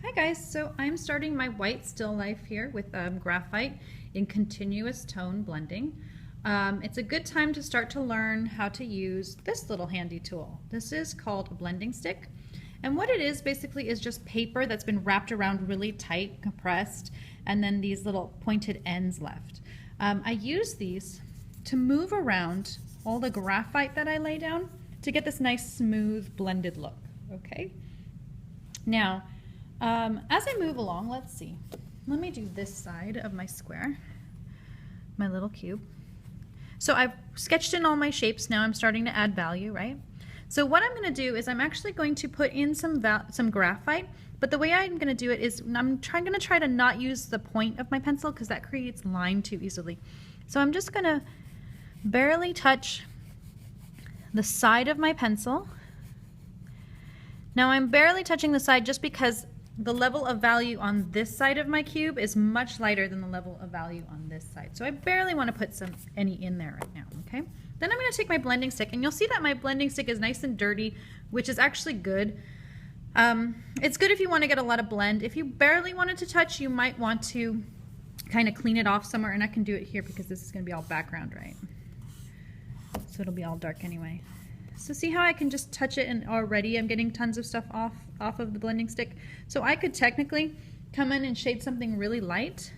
Hi guys, so I'm starting my white still life here with graphite in continuous tone blending. It's a good time to start to learn how to use this little handy tool. This is called a blending stick. And what it is basically is just paper that's been wrapped around really tight, compressed, and then these little pointed ends left. I use these to move around all the graphite that I lay down to get this nice smooth blended look, okay? Now, as I move along, let's see. Let me do this side of my square, my little cube. So I've sketched in all my shapes. Now I'm starting to add value, right? So what I'm going to do is I'm actually going to put in some graphite, but the way I'm going to do it is I'm going to try to not use the point of my pencil because that creates line too easily. So I'm just going to barely touch the side of my pencil. Now I'm barely touching the side just because the level of value on this side of my cube is much lighter than the level of value on this side. So I barely want to put any in there right now, okay? Then I'm going to take my blending stick, and you'll see that my blending stick is nice and dirty, which is actually good. It's good if you want to get a lot of blend. If you barely want it to touch, you might want to kind of clean it off somewhere, and I can do it here because this is going to be all background, right? So it'll be all dark anyway. So see how I can just touch it and already I'm getting tons of stuff off of the blending stick? So I could technically come in and shade something really light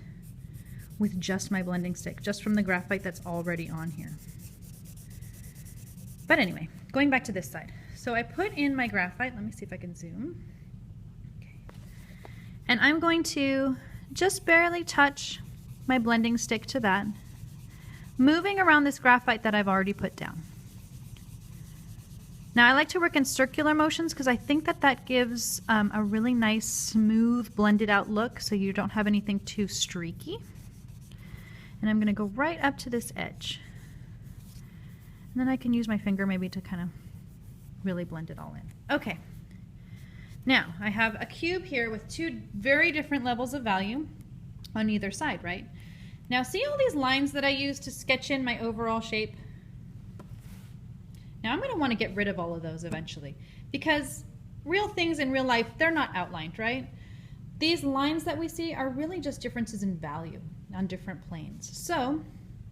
with just my blending stick, just from the graphite that's already on here. But anyway, going back to this side. So I put in my graphite. Let me see if I can zoom. Okay. And I'm going to just barely touch my blending stick to that, moving around this graphite that I've already put down. Now I like to work in circular motions because I think that gives a really nice smooth blended out look so you don't have anything too streaky. And I'm going to go right up to this edge. And then I can use my finger maybe to kind of really blend it all in. Okay. Now I have a cube here with two very different levels of value on either side, right? Now see all these lines that I use to sketch in my overall shape? Now I'm going to want to get rid of all of those eventually because real things in real life, they're not outlined, right? These lines that we see are really just differences in value on different planes. So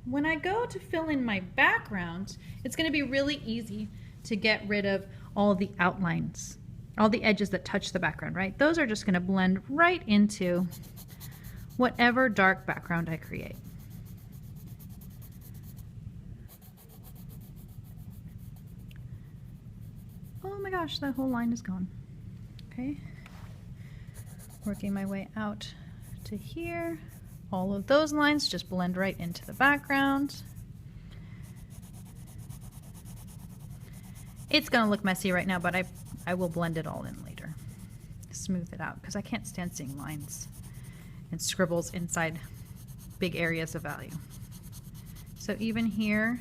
when I go to fill in my background, it's going to be really easy to get rid of all the outlines, all the edges that touch the background, right? Those are just going to blend right into whatever dark background I create. Oh my gosh, that whole line is gone. Okay. Working my way out to here. All of those lines just blend right into the background. It's going to look messy right now, but I will blend it all in later. Smooth it out because I can't stand seeing lines and scribbles inside big areas of value. So even here,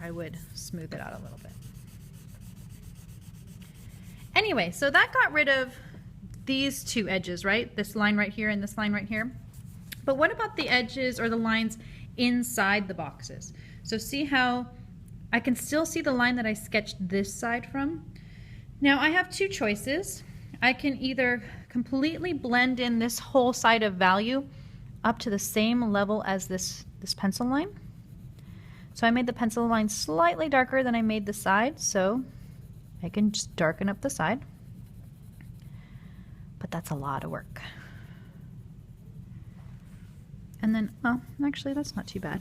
I would smooth it out a little bit. Anyway, so that got rid of these two edges, right? This line right here and this line right here. But what about the edges or the lines inside the boxes? So see how I can still see the line that I sketched this side from? Now I have two choices. I can either completely blend in this whole side of value up to the same level as this pencil line. So I made the pencil line slightly darker than I made the side, so I can just darken up the side. But that's a lot of work. And then, oh, actually that's not too bad.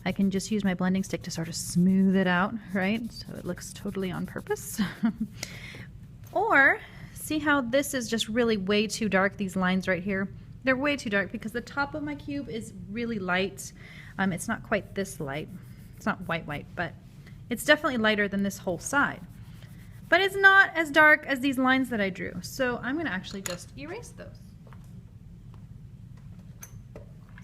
I can just use my blending stick to sort of smooth it out, right? So it looks totally on purpose. Or, see how this is just really way too dark, these lines right here? They're way too dark because the top of my cube is really light. It's not quite this light. It's not white, but it's definitely lighter than this whole side. But it's not as dark as these lines that I drew. So I'm going to actually just erase those.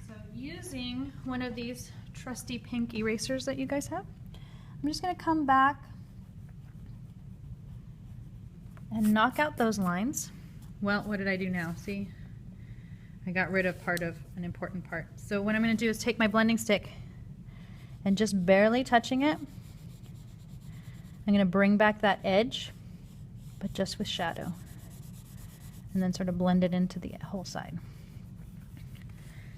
So using one of these trusty pink erasers that you guys have, I'm just going to come back and knock out those lines. Well, what did I do now? See? I got rid of part of an important part. So what I'm going to do is take my blending stick and just barely touching it, I'm going to bring back that edge, but just with shadow. and then sort of blend it into the whole side.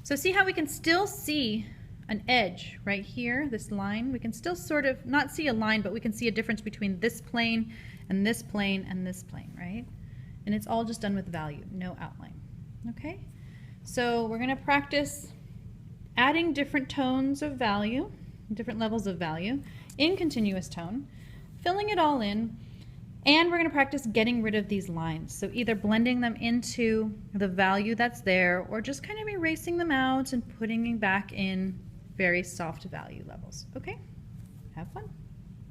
So see how we can still see an edge right here, this line? We can still sort of not see a line, but we can see a difference between this plane and this plane and this plane, right? And it's all just done with value, no outline. Okay? So we're going to practice adding different tones of value, different levels of value in continuous tone, filling it all in, and we're going to practice getting rid of these lines. So either blending them into the value that's there or just kind of erasing them out and putting them back in very soft value levels. Okay? Have fun.